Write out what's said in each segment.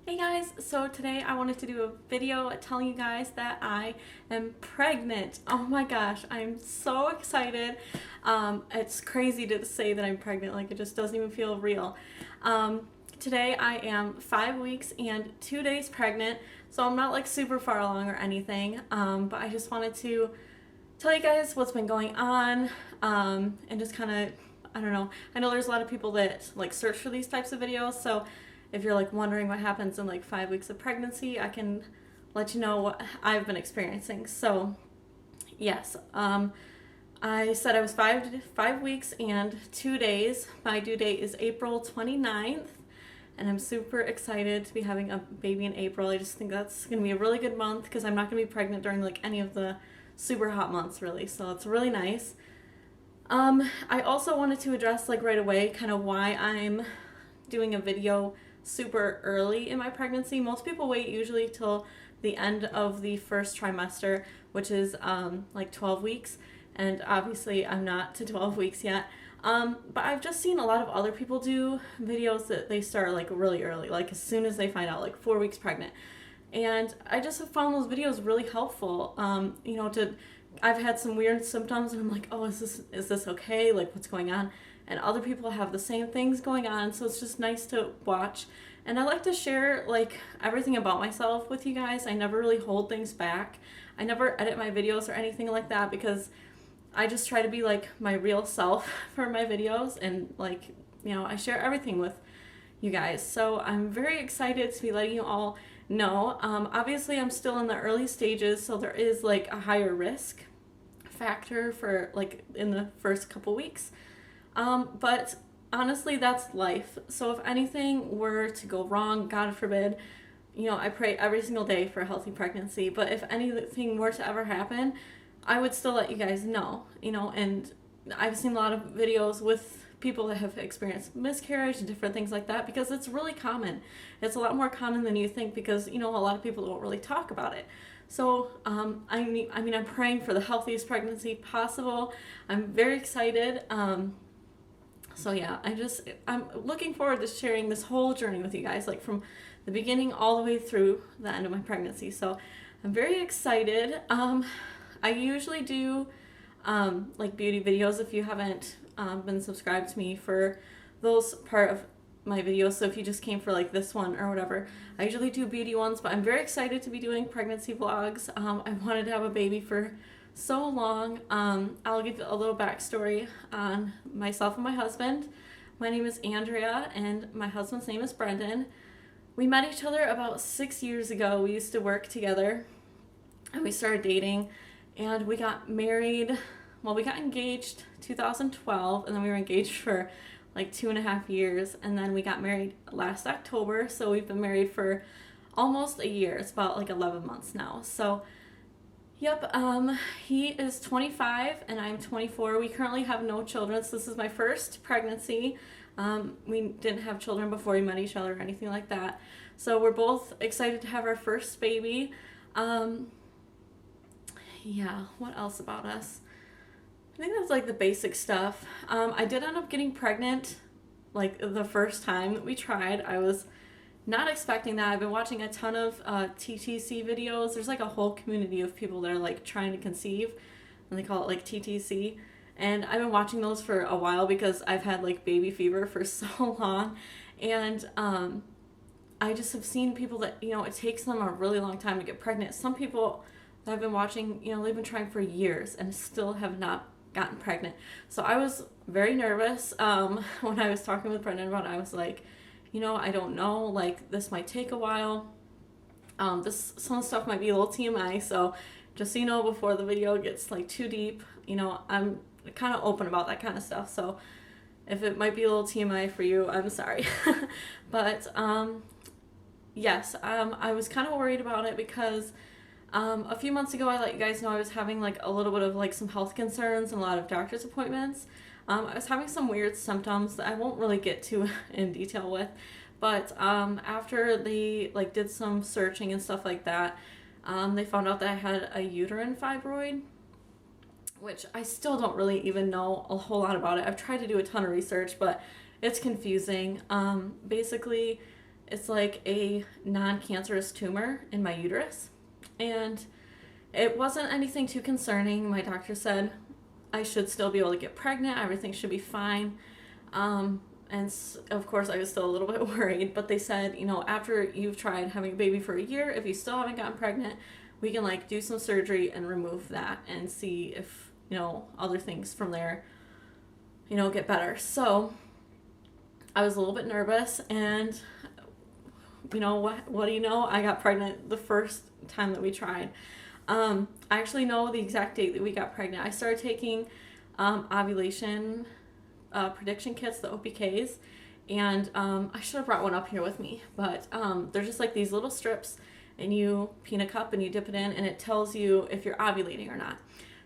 Hey guys, so today I wanted to do a video telling you guys that I am pregnant. Oh my gosh, I'm so excited. It's crazy to say that I'm pregnant, like it just doesn't even feel real. Today I am 5 weeks and 2 days pregnant, so I'm not like super far along or anything, but I just wanted to tell you guys what's been going on, and just kind of, I don't know. I know there's a lot of people that like search for these types of videos, so if you're like wondering what happens in like 5 weeks of pregnancy, I can let you know what I've been experiencing. So yes, I said I was 5 weeks and 2 days. My due date is April 29th, and I'm super excited to be having a baby in April. I just think that's gonna be a really good month because I'm not gonna be pregnant during like any of the super hot months really, so it's really nice. I also wanted to address like right away kind of why I'm doing a video super early in my pregnancy. Most people wait usually till the end of the first trimester, which is like 12 weeks, and obviously I'm not to 12 weeks yet. But I've just seen a lot of other people do videos that they start like really early, like as soon as they find out, like 4 weeks pregnant. And I just have found those videos really helpful. I've had some weird symptoms and I'm like, oh, is this okay? Like, what's going on? And other people have the same things going on, so it's just nice to watch. And I like to share like everything about myself with you guys. I never really hold things back. I never edit my videos or anything like that because I just try to be like my real self for my videos, and like, I share everything with you guys. So I'm very excited to be letting you all know. Obviously I'm still in the early stages, so there is like a higher risk factor for like in the first couple weeks. But honestly, that's life. So if anything were to go wrong, God forbid, I pray every single day for a healthy pregnancy. But if anything were to ever happen, I would still let you guys know, and I've seen a lot of videos with people that have experienced miscarriage and different things like that because it's really common. It's a lot more common than you think because, a lot of people don't really talk about it. So, I'm praying for the healthiest pregnancy possible. I'm very excited. So yeah, I'm looking forward to sharing this whole journey with you guys, like from the beginning all the way through the end of my pregnancy. So I'm very excited. I usually do like beauty videos. If you haven't been subscribed to me for those part of my videos, so if you just came for like this one or whatever, I usually do beauty ones, but I'm very excited to be doing pregnancy vlogs. I wanted to have a baby for so long. I'll give a little backstory on myself and my husband. My name is Andrea and my husband's name is Brendan. We met each other about 6 years ago. We used to work together and we started dating and we got married. Well, we got engaged 2012 and then we were engaged for like 2.5 years, and then we got married last October, so we've been married for almost a year. It's about like 11 months now. So yep, he is 25 and I'm 24. We currently have no children, so this is my first pregnancy. We didn't have children before we met each other or anything like that. So we're both excited to have our first baby. Yeah, what else about us? I think that's like the basic stuff. I did end up getting pregnant like the first time that we tried. I was not expecting that. I've been watching a ton of TTC videos. There's like a whole community of people that are like trying to conceive, and they call it like TTC. And I've been watching those for a while because I've had like baby fever for so long. And I just have seen people that, it takes them a really long time to get pregnant. Some people that I've been watching, they've been trying for years and still have not gotten pregnant. So I was very nervous when I was talking with Brendan about it. I was like, I don't know, like this might take a while. Some of the stuff might be a little TMI, so just so you know before the video gets like too deep, I'm kind of open about that kind of stuff. So if it might be a little TMI for you, I'm sorry. But yes, I was kind of worried about it because a few months ago, I let you guys know I was having like a little bit of like some health concerns and a lot of doctor's appointments. I was having some weird symptoms that I won't really get to in detail with, but after they like did some searching and stuff like that, they found out that I had a uterine fibroid, which I still don't really even know a whole lot about it. I've tried to do a ton of research, but it's confusing. Basically, it's like a non-cancerous tumor in my uterus. And it wasn't anything too concerning. My doctor said I should still be able to get pregnant. Everything should be fine. And of course, I was still a little bit worried, but they said, after you've tried having a baby for a year, if you still haven't gotten pregnant, we can like do some surgery and remove that and see if, other things from there, get better. So I was a little bit nervous, and what do you know? I got pregnant the first time that we tried. I actually know the exact date that we got pregnant. I started taking ovulation prediction kits, the OPKs, and I should have brought one up here with me, but they're just like these little strips, and you pee in a cup and you dip it in, and it tells you if you're ovulating or not.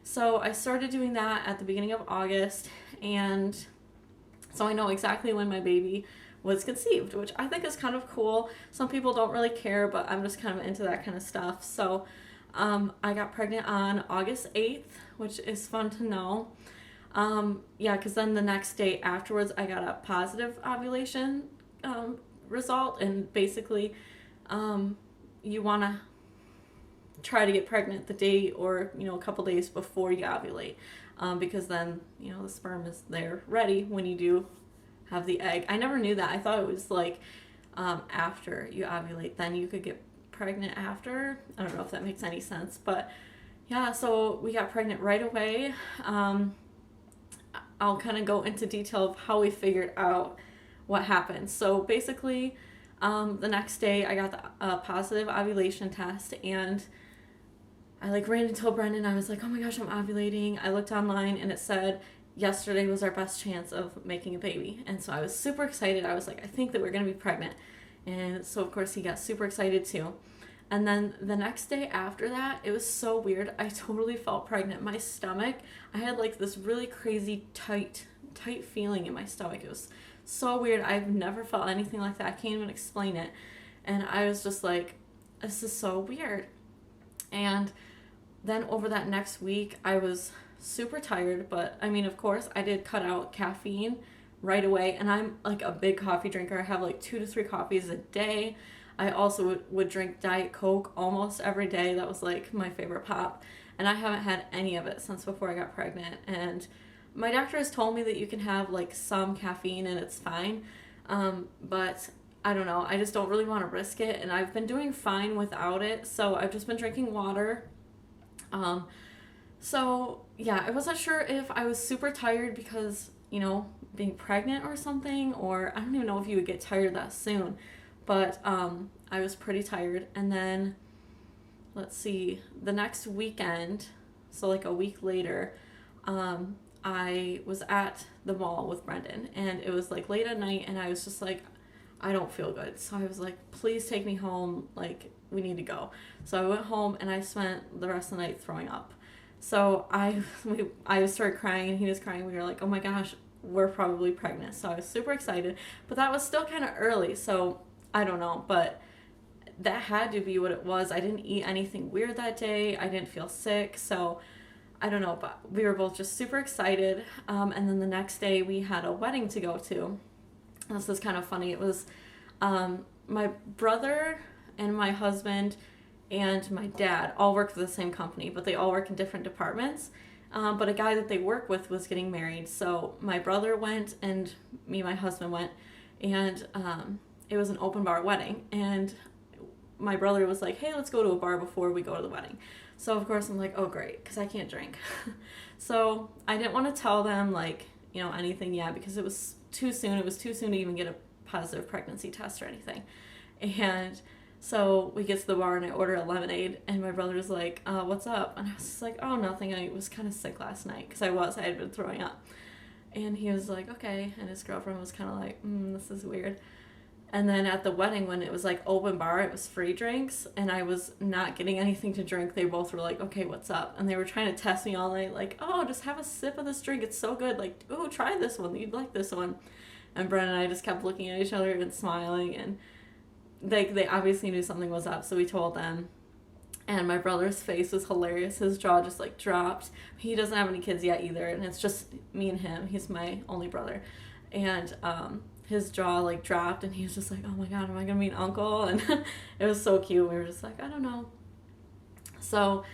So I started doing that at the beginning of August, and so I know exactly when my baby was conceived, which I think is kind of cool. Some people don't really care, but I'm just kind of into that kind of stuff. So I got pregnant on August 8th, which is fun to know. Because then the next day afterwards, I got a positive ovulation result, and basically you want to try to get pregnant the day or, a couple days before you ovulate, because then, the sperm is there ready when you do have the egg. I never knew that. I thought it was like after you ovulate, then you could get pregnant after. I don't know if that makes any sense, but yeah, so we got pregnant right away. I'll kind of go into detail of how we figured out what happened. So basically, the next day I got the positive ovulation test, and I ran and told Brendan. I was like, oh my gosh, I'm ovulating. I looked online and it said yesterday was our best chance of making a baby. And so I was super excited. I was like, I think that we're going to be pregnant. And so of course he got super excited too. And then the next day after that, it was so weird. I totally felt pregnant. My stomach, I had this really crazy tight feeling in my stomach. It was so weird. I've never felt anything like that. I can't even explain it. And I was just like, this is so weird. And then over that next week, I was super tired, but of course I did cut out caffeine right away. And I'm a big coffee drinker. I have 2 to 3 coffees a day. I also would drink Diet Coke almost every day. That was my favorite pop. And I haven't had any of it since before I got pregnant. And my doctor has told me that you can have some caffeine and it's fine. But I don't know. I just don't really want to risk it. And I've been doing fine without it. So I've just been drinking water. So yeah, I wasn't sure if I was super tired because, being pregnant or something, or I don't even know if you would get tired that soon. But I was pretty tired. And then, let's see, the next weekend, so a week later, I was at the mall with Brendan. And it was late at night, and I was just I don't feel good. So I was like, please take me home. We need to go. So I went home, and I spent the rest of the night throwing up. So I started crying, and he was crying. We were like, oh my gosh, we're probably pregnant. So I was super excited. But that was still kind of early, so I don't know, but that had to be what it was. I didn't eat anything weird that day. I didn't feel sick, so I don't know, but we were both just super excited. And then the next day we had a wedding to go to. This is kind of funny. It was my brother and my husband and my dad all work for the same company, but they all work in different departments. But a guy that they work with was getting married, so my brother went and me and my husband went, and it was an open bar wedding, and my brother was like, hey, let's go to a bar before we go to the wedding. So of course I'm like, oh great, because I can't drink. So I didn't want to tell them anything yet, because it was too soon. It was too soon to even get a positive pregnancy test or anything. And so we get to the bar, and I order a lemonade, and my brother was like, what's up? And I was just like, oh, nothing. I was kind of sick last night, because I had been throwing up. And he was like, okay. And his girlfriend was kind of like, this is weird. And then at the wedding, when it was open bar, it was free drinks, and I was not getting anything to drink. They both were like, okay, what's up? And they were trying to test me all night, oh, just have a sip of this drink. It's so good. Oh, try this one. You'd like this one. And Brennan and I just kept looking at each other and smiling, and they obviously knew something was up, so we told them. And my brother's face was hilarious. His jaw just dropped. He doesn't have any kids yet either, and it's just me and him. He's my only brother. And his jaw like dropped, and he was just like, oh my God, am I gonna be an uncle? And it was so cute. We were just like, I don't know. So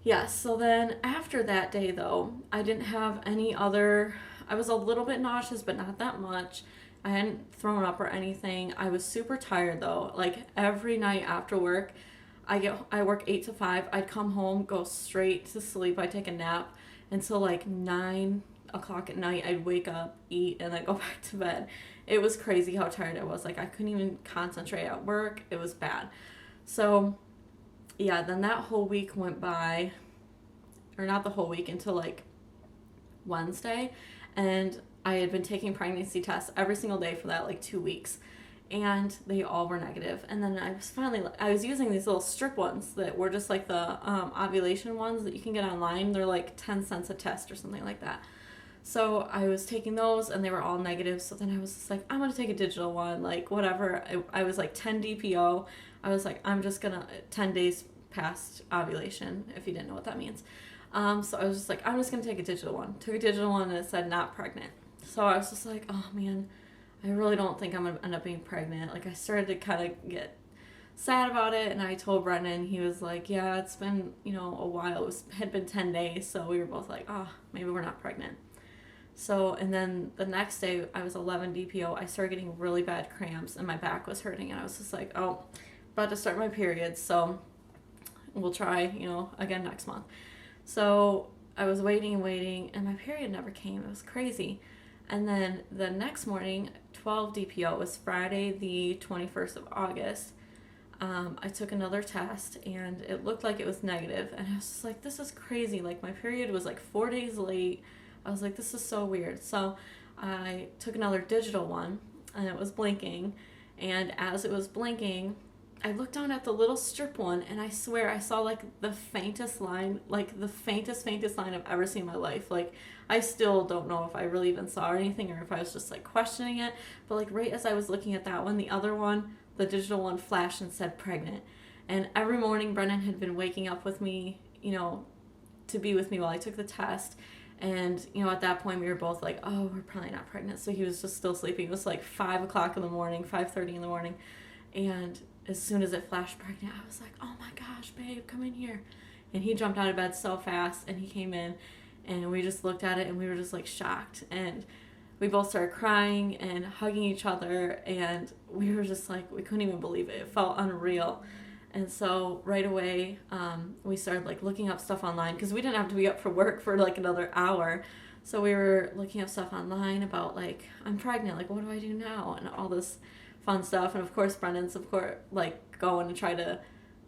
yes, so then after that day though, I didn't have any other, I was a little bit nauseous, but not that much. I hadn't thrown up or anything. I was super tired though. Like every night after work, I work 8 to 5. I'd come home, go straight to sleep. I'd take a nap until like 9 o'clock at night. I'd wake up, eat, and then go back to bed. It was crazy how tired I was. Like I couldn't even concentrate at work. It was bad. So yeah, then that whole week went by, or not the whole week, until like Wednesday, and I had been taking pregnancy tests every single day for that like 2 weeks, and they all were negative. And then I was using these little strip ones that were just like the ovulation ones that you can get online. They're like 10 cents a test or something like that. So I was taking those and they were all negative. So then I was just like, I'm going to take a digital one, like whatever. I was like 10 DPO. I was like, I'm just going to 10 days past ovulation, if you didn't know what that means. So I was just like, I'm just going to take a digital one. Took a digital one and it said not pregnant. So I was just like, oh man, I really don't think I'm going to end up being pregnant. Like I started to kind of get sad about it, and I told Brendan. He was like, yeah, it's been, a while. Had been 10 days. So we were both like, oh, maybe we're not pregnant. So, and then the next day, I was 11 DPO. I started getting really bad cramps, and my back was hurting, and I was just like, oh, about to start my period, so we'll try, again next month. So I was waiting and waiting, and my period never came. It was crazy. And then the next morning, 12 DPO, it was Friday, the 21st of August. I took another test, and it looked like it was negative, and I was just like, this is crazy. Like, my period was like 4 days late. I was like, this is so weird. So I took another digital one, and it was blinking. And as it was blinking, I looked down at the little strip one, and I swear I saw like the faintest line, like the faintest line I've ever seen in my life. Like, I still don't know if I really even saw anything or if I was just like questioning it. But like right as I was looking at that one, the other one, the digital one, flashed and said pregnant. And every morning Brennan had been waking up with me, to be with me while I took the test. And, at that point we were both like, oh, we're probably not pregnant. So he was just still sleeping. It was like 5 o'clock in the morning, 5:30 in the morning. And as soon as it flashed pregnant, I was like, oh my gosh, babe, come in here. And he jumped out of bed so fast, and he came in, and we just looked at it, and we were just like shocked. And we both started crying and hugging each other, and we were just like, we couldn't even believe it. It felt unreal. And so right away, we started like looking up stuff online, because we didn't have to be up for work for like another hour. So we were looking up stuff online about like, I'm pregnant, like what do I do now, and all this fun stuff. And of course Brendan's like going to try to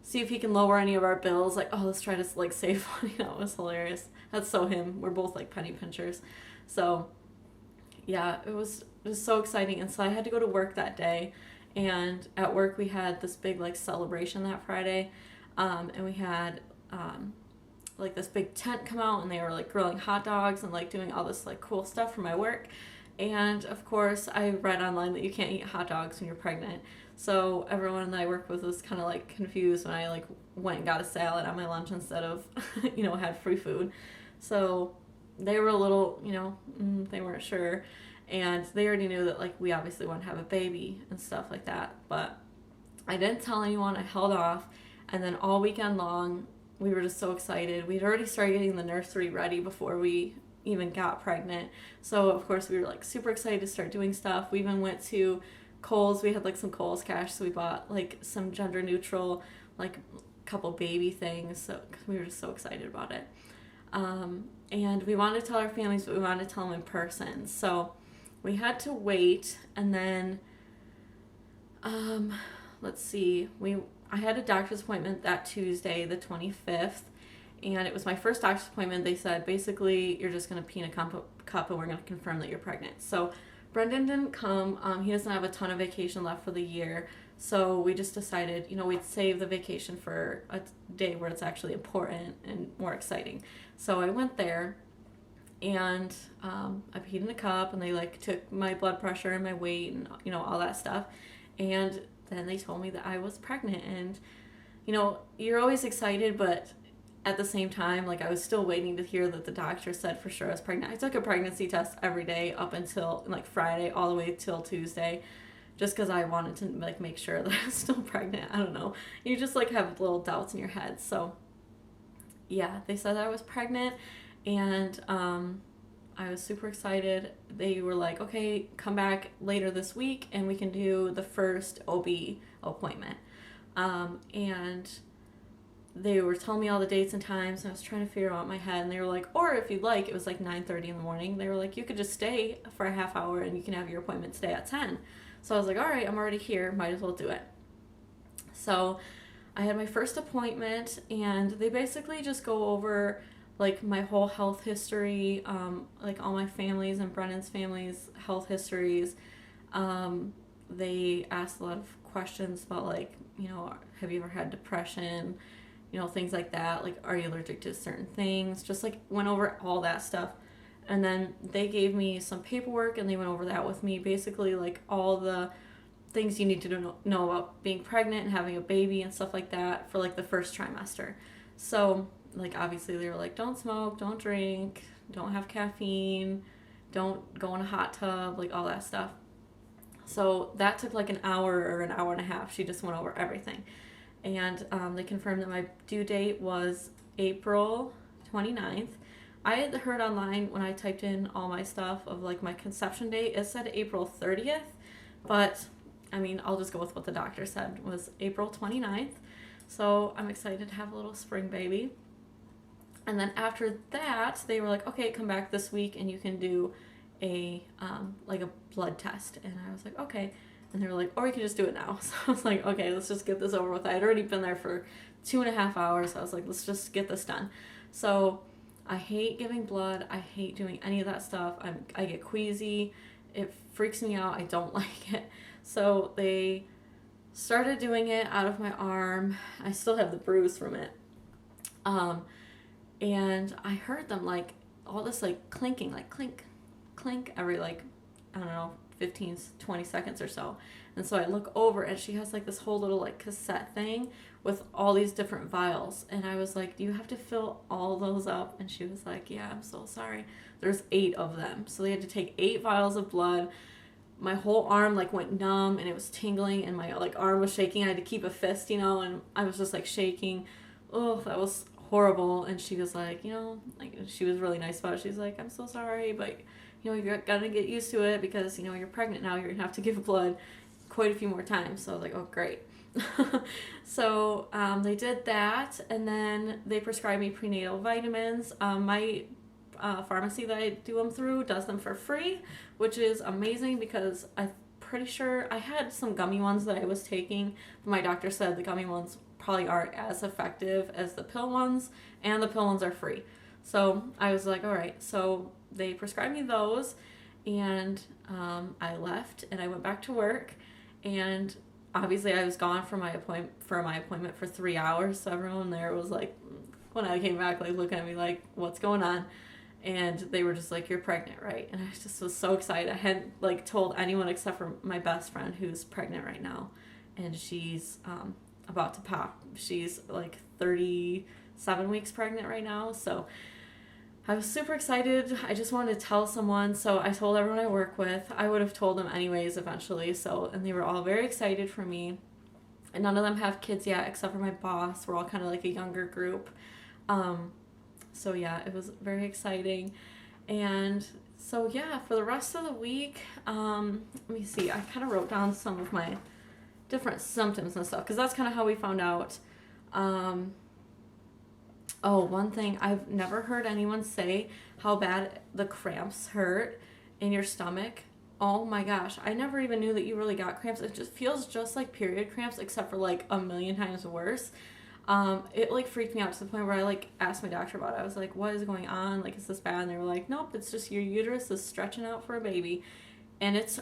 see if he can lower any of our bills, like, oh, let's try to like save money. It was hilarious. That's so him. We're both like penny pinchers. So yeah, it was so exciting. And so I had to go to work that day. And at work we had this big like celebration that Friday, and we had like this big tent come out, and they were like grilling hot dogs and like doing all this like cool stuff for my work. And of course I read online that you can't eat hot dogs when you're pregnant, so everyone that I work with was kind of like confused when I like went and got a salad at my lunch instead of had free food. So they were a little they weren't sure. And they already knew that, like, we obviously want to have a baby and stuff like that. But I didn't tell anyone. I held off. And then all weekend long, we were just so excited. We'd already started getting the nursery ready before we even got pregnant. So, of course, we were, like, super excited to start doing stuff. We even went to Kohl's. We had, like, some Kohl's cash. So we bought, like, some gender-neutral, like, couple baby things. So, cause we were just so excited about it. And we wanted to tell our families, but we wanted to tell them in person. So we had to wait, and then, let's see, I had a doctor's appointment that Tuesday, the 25th, and it was my first doctor's appointment. They said, basically, you're just going to pee in a cup, and we're going to confirm that you're pregnant. So Brendan didn't come. He doesn't have a ton of vacation left for the year, so we just decided, we'd save the vacation for a day where it's actually important and more exciting. So I went there, and I peed in a cup, and they like took my blood pressure and my weight and all that stuff, and then they told me that I was pregnant. And you're always excited, but at the same time, like, I was still waiting to hear that the doctor said for sure I was pregnant. I took a pregnancy test every day up until like Friday, all the way till Tuesday, just because I wanted to like make sure that I was still pregnant. I don't know. You just like have little doubts in your head. So yeah, they said that I was pregnant, and I was super excited. They were like, okay, come back later this week and we can do the first OB appointment. And they were telling me all the dates and times, and I was trying to figure out in my head, and they were like, or if you'd like, it was like 9:30 in the morning, they were like, you could just stay for a half hour and you can have your appointment today at 10. So I was like, all right, I'm already here, might as well do it. So I had my first appointment, and they basically just go over like my whole health history, like all my family's and Brennan's family's health histories. They asked a lot of questions about, like, have you ever had depression, things like that. Like, are you allergic to certain things? Just like went over all that stuff. And then they gave me some paperwork, and they went over that with me, basically like all the things you need to know about being pregnant and having a baby and stuff like that for like the first trimester. So like, obviously they were like, don't smoke, don't drink, don't have caffeine, don't go in a hot tub, like all that stuff. So that took like an hour or an hour and a half. She just went over everything. And they confirmed that my due date was April 29th. I had heard online when I typed in all my stuff of like my conception date, it said April 30th, but I mean, I'll just go with what the doctor said was April 29th. So I'm excited to have a little spring baby. And then after that, they were like, okay, come back this week and you can do a like a blood test. And I was like, okay. And they were like, or you can just do it now. So I was like, okay, let's just get this over with. I had already been there for 2.5 hours. So I was like, let's just get this done. So I hate giving blood. I hate doing any of that stuff. I get queasy. It freaks me out. I don't like it. So they started doing it out of my arm. I still have the bruise from it. And I heard them like all this like clinking, like clink, clink every like, I don't know, 15, 20 seconds or so. And so I look over and she has like this whole little like cassette thing with all these different vials. And I was like, do you have to fill all those up? And she was like, yeah, I'm so sorry. There's 8 of them. So they had to take 8 vials of blood. My whole arm like went numb and it was tingling and my like arm was shaking. I had to keep a fist, and I was just like shaking. Oh, that was horrible. And she was like, like, she was really nice about it. She's like, I'm so sorry, but you're gonna get used to it because you're pregnant now. You're gonna have to give blood quite a few more times. So I was like, oh, great. So they did that, and then they prescribed me prenatal vitamins. My pharmacy that I do them through does them for free, which is amazing because I'm pretty sure I had some gummy ones that I was taking, but my doctor said the gummy ones probably aren't as effective as the pill ones, and the pill ones are free. So I was like, all right. So they prescribed me those, and I left and I went back to work, and obviously I was gone for my appointment for 3 hours. So everyone there was like, when I came back, like looking at me like, what's going on? And they were just like, you're pregnant, right? And I just was so excited. I hadn't like told anyone except for my best friend who's pregnant right now, and she's about to pop. She's like 37 weeks pregnant right now. So I was super excited. I just wanted to tell someone. So I told everyone I work with. I would have told them anyways eventually. So, and they were all very excited for me. And none of them have kids yet except for my boss. We're all kind of like a younger group. So yeah, it was very exciting. And so yeah, for the rest of the week, let me see. I kind of wrote down some of my different symptoms and stuff because that's kind of how we found out. Oh, one thing, I've never heard anyone say how bad the cramps hurt in your stomach. Oh my gosh, I never even knew that you really got cramps. It just feels just like period cramps, except for like a million times worse. It like freaked me out to the point where I like asked my doctor about it. I was like, what is going on? Like, is this bad? And they were like, nope, it's just your uterus is stretching out for a baby. And it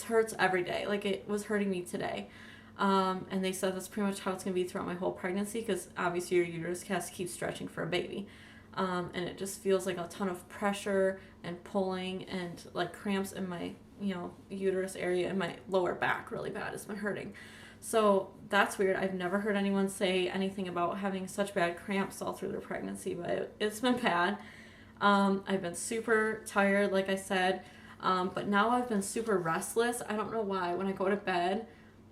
hurts every day. Like, it was hurting me today. And they said that's pretty much how it's going to be throughout my whole pregnancy because obviously your uterus has to keep stretching for a baby. And it just feels like a ton of pressure and pulling and like cramps in my, uterus area and my lower back really bad. It's been hurting. So that's weird. I've never heard anyone say anything about having such bad cramps all through their pregnancy, but it's been bad. I've been super tired, like I said, but now I've been super restless. I don't know why. When I go to bed,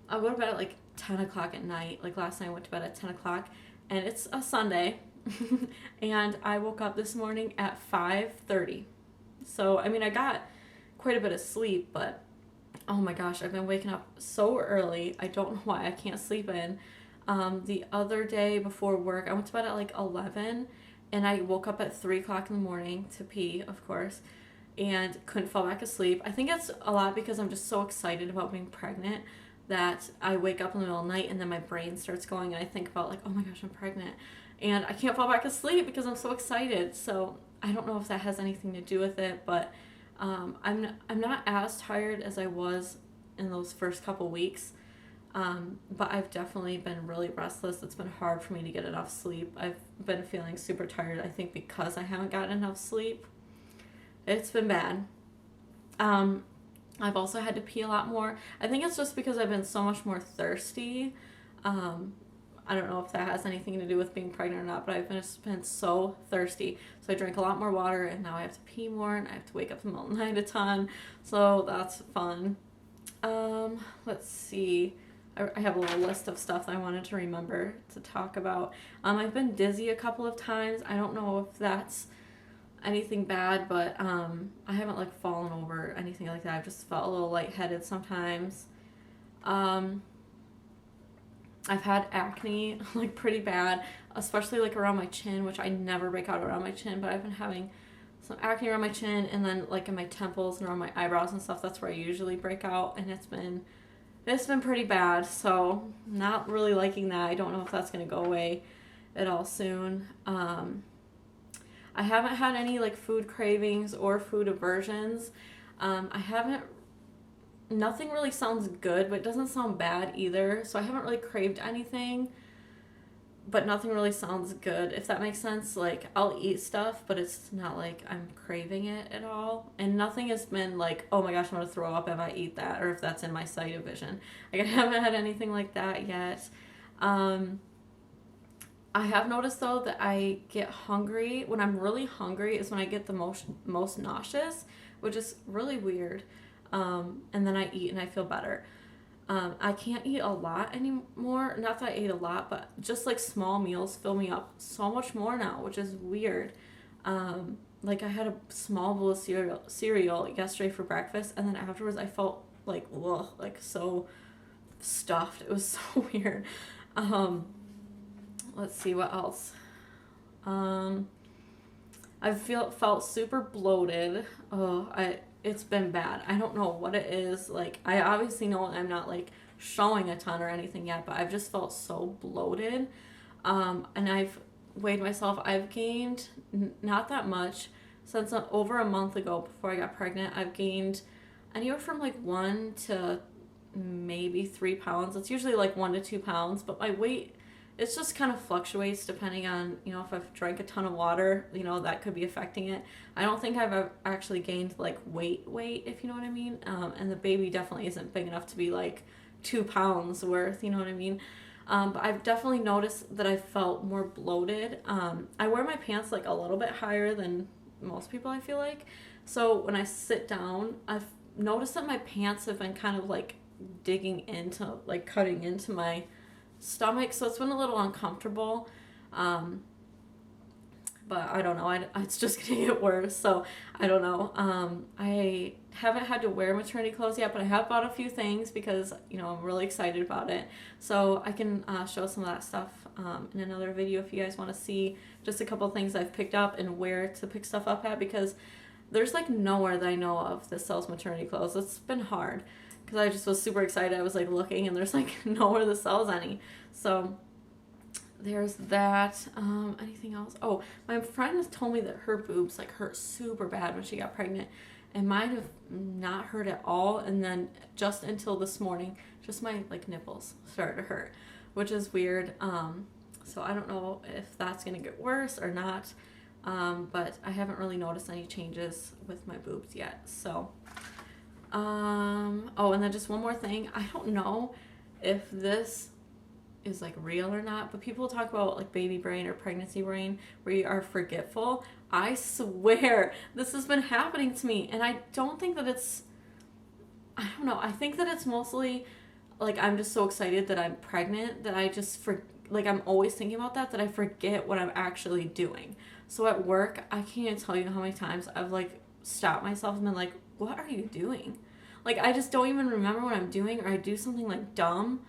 I'll go to bed at like 10 o'clock at night. Like last night I went to bed at 10 o'clock, and it's a Sunday, and I woke up this morning at 5:30. So, I mean, I got quite a bit of sleep, but oh my gosh, I've been waking up so early. I don't know why I can't sleep in. The other day before work, I went to bed at like 11, and I woke up at 3 o'clock in the morning to pee, of course, and couldn't fall back asleep. I think it's a lot because I'm just so excited about being pregnant that I wake up in the middle of the night and then my brain starts going and I think about like, oh my gosh, I'm pregnant. And I can't fall back asleep because I'm so excited. So I don't know if that has anything to do with it, but I'm not as tired as I was in those first couple weeks. But I've definitely been really restless. It's been hard for me to get enough sleep. I've been feeling super tired, I think, because I haven't gotten enough sleep. It's been bad. I've also had to pee a lot more. I think it's just because I've been so much more thirsty. I don't know if that has anything to do with being pregnant or not, but I've been so thirsty. So I drank a lot more water, and now I have to pee more, and I have to wake up in the middle of the night a ton. So that's fun. Let's see. I have a little list of stuff that I wanted to remember to talk about. I've been dizzy a couple of times. I don't know if that's anything bad, but I haven't like fallen over or anything like that. I've just felt a little lightheaded sometimes. I've had acne like pretty bad, especially like around my chin, which I never break out around my chin, but I've been having some acne around my chin, and then like in my temples and around my eyebrows and stuff. That's where I usually break out, and it's been pretty bad. So not really liking that. I don't know if that's gonna go away at all soon. I haven't had any like food cravings or food aversions. Nothing really sounds good, but it doesn't sound bad either. So I haven't really craved anything, but nothing really sounds good, if that makes sense. Like, I'll eat stuff, but it's not like I'm craving it at all. And nothing has been like, oh my gosh, I'm going to throw up if I eat that, or if that's in my sight of vision. Like, I haven't had anything like that yet. I have noticed, though, that I get hungry. When I'm really hungry is when I get the most nauseous, which is really weird. And then I eat and I feel better. I can't eat a lot anymore. Not that I ate a lot, but just like small meals fill me up so much more now, which is weird. Like I had a small bowl of cereal yesterday for breakfast, and then afterwards I felt like, ugh, like so stuffed. It was so weird. Let's see what else. I felt super bloated. It's been bad. I don't know what it is. Like, I obviously know I'm not like showing a ton or anything yet, but I've just felt so bloated. And I've weighed myself. I've gained not that much since over a month ago before I got pregnant. I've gained anywhere from like 1 to maybe 3 pounds. It's usually like 1 to 2 pounds, but my weight, it's just kind of fluctuates depending on, if I've drank a ton of water, that could be affecting it. I don't think I've actually gained like weight, if you know what I mean. And the baby definitely isn't big enough to be like 2 pounds worth, you know what I mean. But I've definitely noticed that I felt more bloated. I wear my pants like a little bit higher than most people, I feel like. So when I sit down, I've noticed that my pants have been kind of like digging into, like cutting into my stomach, so it's been a little uncomfortable, but I don't know, it's just gonna get worse, so I don't know. I haven't had to wear maternity clothes yet, but I have bought a few things because I'm really excited about it, so I can show some of that stuff in another video if you guys want to see just a couple things I've picked up and where to pick stuff up at, because there's like nowhere that I know of that sells maternity clothes. It's been hard because I just was super excited. I was like looking, and there's like nowhere that sells any. So there's that. Anything else? Oh, my friend told me that her boobs like hurt super bad when she got pregnant, and mine have not hurt at all. And then just until this morning, just my like nipples started to hurt, which is weird. So I don't know if that's gonna get worse or not. But I haven't really noticed any changes with my boobs yet. So. Oh, and then just one more thing. I don't know if this is like real or not, but people talk about like baby brain or pregnancy brain where you are forgetful. I swear this has been happening to me, and I don't think that it's, I don't know, I think that it's mostly like I'm just so excited that I'm pregnant that I just like I'm always thinking about that I forget what I'm actually doing. So at work, I can't tell you how many times I've like stopped myself and been like, what are you doing? Like I just don't even remember what I'm doing, or I do something like dumb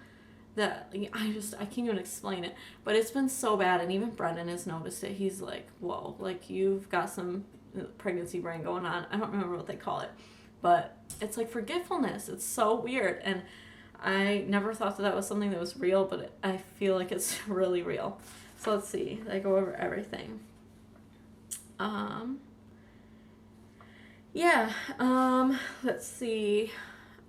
that I can't even explain it. But it's been so bad, and even Brendan has noticed it. He's like, whoa, like you've got some pregnancy brain going on. I don't remember what they call it, but it's like forgetfulness. It's so weird, and I never thought that was something that was real, but I feel like it's really real. So let's see. I go over everything. Let's see.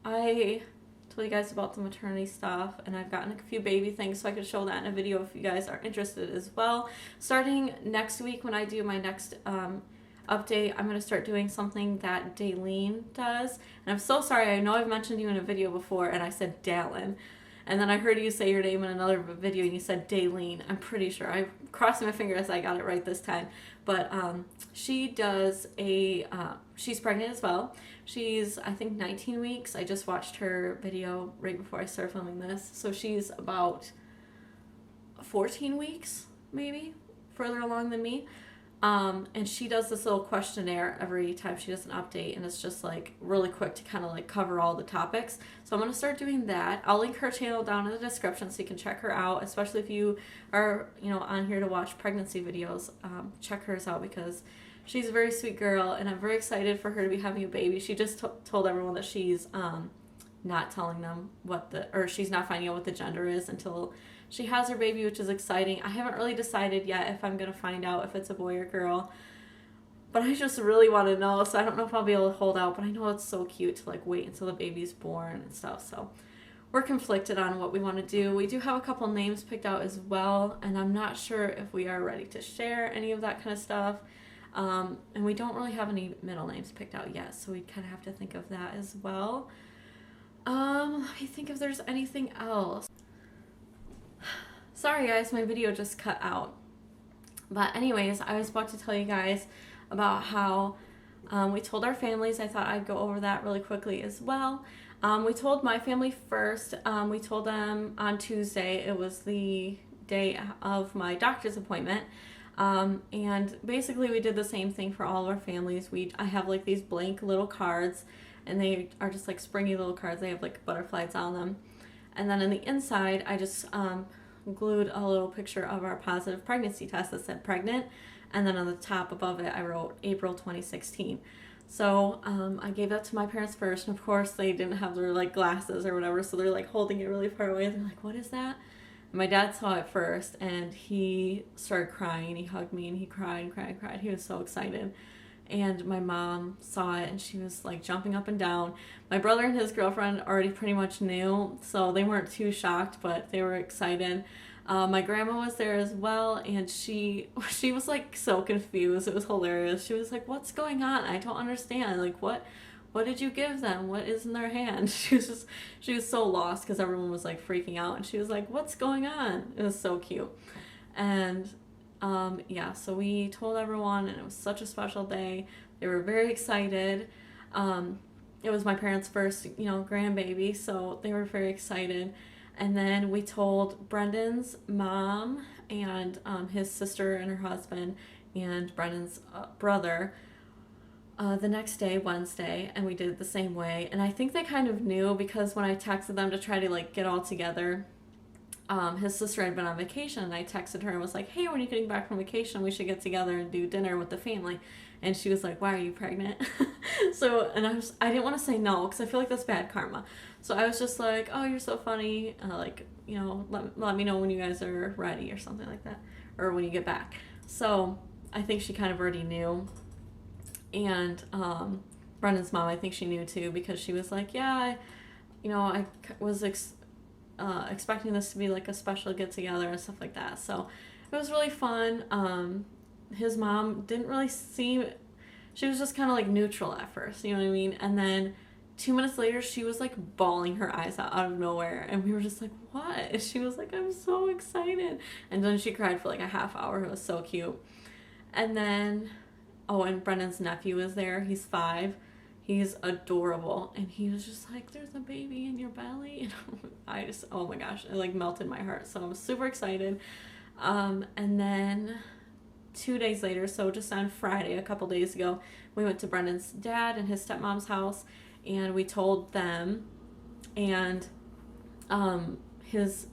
I told you guys about the maternity stuff, and I've gotten a few baby things, so I could show that in a video if you guys are interested as well. Starting next week, when I do my next update, I'm going to start doing something that Daleen does. And I'm so sorry, I know I've mentioned you in a video before, and I said Dallin. And then I heard you say your name in another video, and you said Daleen. I'm pretty sure. I'm crossing my fingers I got it right this time. But she does she's pregnant as well. She's, I think, 19 weeks. I just watched her video right before I started filming this. So she's about 14 weeks, maybe, further along than me. And she does this little questionnaire every time she does an update, and it's just like really quick to kind of like cover all the topics. So I'm going to start doing that. I'll link her channel down in the description so you can check her out, especially if you are, on here to watch pregnancy videos. Check hers out because she's a very sweet girl, and I'm very excited for her to be having a baby. She just told everyone that she's not telling them she's not finding out what the gender is until she has her baby, which is exciting. I haven't really decided yet if I'm going to find out if it's a boy or girl, but I just really want to know, so I don't know if I'll be able to hold out, but I know it's so cute to like wait until the baby's born and stuff, so we're conflicted on what we want to do. We do have a couple names picked out as well, and I'm not sure if we are ready to share any of that kind of stuff, and we don't really have any middle names picked out yet, so we kind of have to think of that as well. Let me think if there's anything else. Sorry guys, my video just cut out. But anyways, I was about to tell you guys about how we told our families. I thought I'd go over that really quickly as well. We told my family first. We told them on Tuesday. It was the day of my doctor's appointment. And basically we did the same thing for all of our families. I have like these blank little cards, and they are just like springy little cards. They have like butterflies on them. And then on the inside, I just glued a little picture of our positive pregnancy test that said pregnant, and then on the top above it I wrote April 2016. So I gave that to my parents first, and of course they didn't have their like glasses or whatever, so they're like holding it really far away. They're like, what is that? And my dad saw it first, and he started crying. He hugged me and he cried and cried and cried. He was so excited. And my mom saw it, and she was like jumping up and down. My brother and his girlfriend already pretty much knew, so they weren't too shocked, but they were excited. My grandma was there as well, and she was like so confused. It was hilarious. She was like, what's going on? I don't understand. Like, what did you give them? What is in their hand? She was so lost because everyone was like freaking out, and she was like, what's going on? It was so cute. And so we told everyone, and it was such a special day. They were very excited. It was my parents' first, grandbaby, so they were very excited. And then we told Brendan's mom and his sister and her husband and Brendan's brother the next day, Wednesday, and we did it the same way. And I think they kind of knew because when I texted them to try to like get all together, his sister had been on vacation, and I texted her and was like, hey, when are you getting back from vacation? We should get together and do dinner with the family. And she was like, why are you pregnant? I didn't want to say no because I feel like that's bad karma. So I was just like, oh, you're so funny. Let me know when you guys are ready or something like that, or when you get back. So I think she kind of already knew. And Brendan's mom, I think she knew too, because she was like, yeah, I was expecting this to be like a special get together and stuff like that. So it was really fun. His mom didn't really seem, she was just kind of like neutral at first, you know what I mean? And then 2 minutes later, she was like bawling her eyes out of nowhere. And we were just like, what? And she was like, I'm so excited. And then she cried for like a half hour. It was so cute. And then, oh, and Brendan's nephew was there. He's 5. He's adorable. And he was just like, there's a baby in your belly. And I just, oh my gosh, it like melted my heart. So I'm super excited. And then 2 days later, so just on Friday, a couple days ago, we went to Brendan's dad and his stepmom's house. And we told them, and his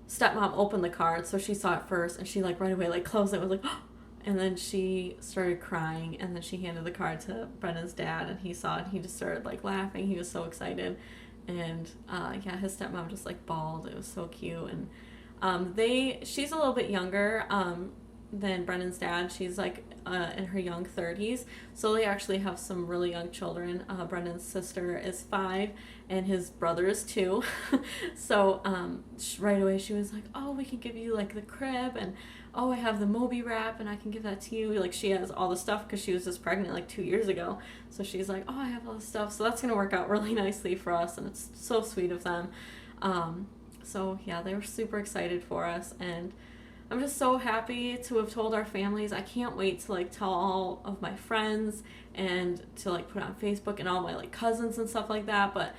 stepmom opened the card, so she saw it first, and she like right away like closed it, was like, oh! And then she started crying, and then she handed the card to Brendan's dad, and he saw it, and he just started like laughing. He was so excited, and yeah, his stepmom just like bawled. It was so cute, and she's a little bit younger than Brendan's dad. She's like in her young 30s, so they actually have some really young children. Brendan's sister is 5 and his brother is 2. So right away she was like, oh, we can give you like the crib, and oh, I have the Moby wrap and I can give that to you. Like she has all the stuff because she was just pregnant like 2 years ago, so she's like, oh, I have all this stuff. So that's gonna work out really nicely for us, and it's so sweet of them. So yeah, they were super excited for us, and I'm just so happy to have told our families. I can't wait to like tell all of my friends and to like put it on Facebook and all my like cousins and stuff like that. But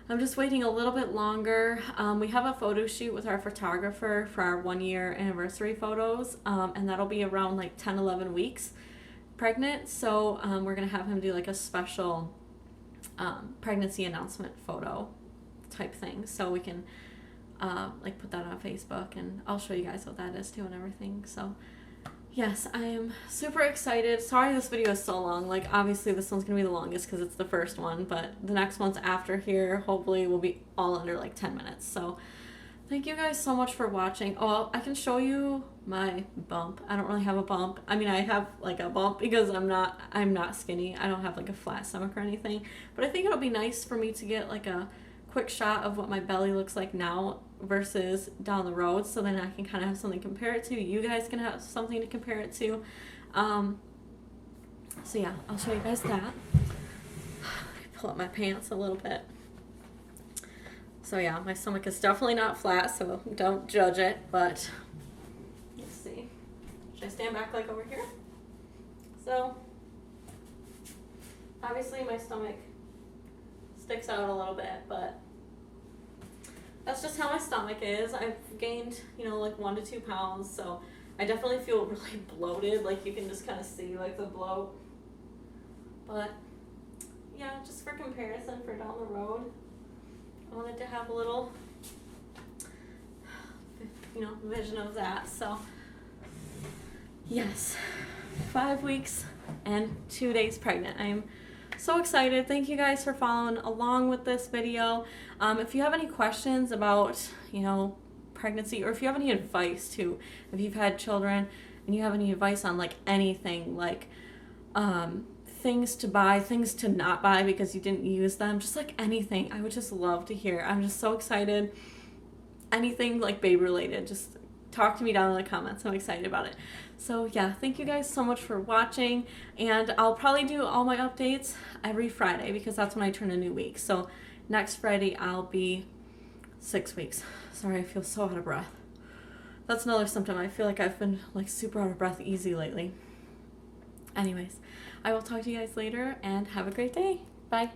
I'm just waiting a little bit longer. We have a photo shoot with our photographer for our 1-year anniversary photos, and that'll be around like 10-11 weeks pregnant. So we're gonna have him do like a special pregnancy announcement photo type thing, so we can like put that on Facebook, and I'll show you guys what that is too and everything. So yes, I am super excited. Sorry this video is so long. Like obviously this one's gonna be the longest because it's the first one, but the next ones after here hopefully will be all under like 10 minutes. So thank you guys so much for watching. Oh, I can show you my bump. I don't really have a bump. I mean, I have like a bump because I'm not skinny. I don't have like a flat stomach or anything, but I think it'll be nice for me to get like a quick shot of what my belly looks like now versus down the road, so then I can kind of have something to compare it to. You guys can have something to compare it to. So yeah, I'll show you guys that. Pull up my pants a little bit. So yeah, my stomach is definitely not flat, so don't judge it, but let's see. Should I stand back like over here? So obviously my stomach sticks out a little bit, but that's just how my stomach is. I've gained, like 1 to 2 pounds, so I definitely feel really bloated. Like you can just kind of see like the bloat. But yeah, just for comparison for down the road, I wanted to have a little, vision of that. So yes, 5 weeks and 2 days pregnant. I'm so excited. Thank you guys for following along with this video. If you have any questions about, pregnancy, or if you have any advice too, if you've had children and you have any advice on like anything, like things to buy, things to not buy because you didn't use them, just like anything, I would just love to hear. I'm just so excited. Anything like baby related, just talk to me down in the comments. I'm excited about it. So yeah, thank you guys so much for watching, and I'll probably do all my updates every Friday because that's when I turn a new week. So next Friday I'll be 6 weeks. Sorry, I feel so out of breath. That's another symptom. I feel like I've been like super out of breath easy lately. Anyways, I will talk to you guys later, and have a great day. Bye.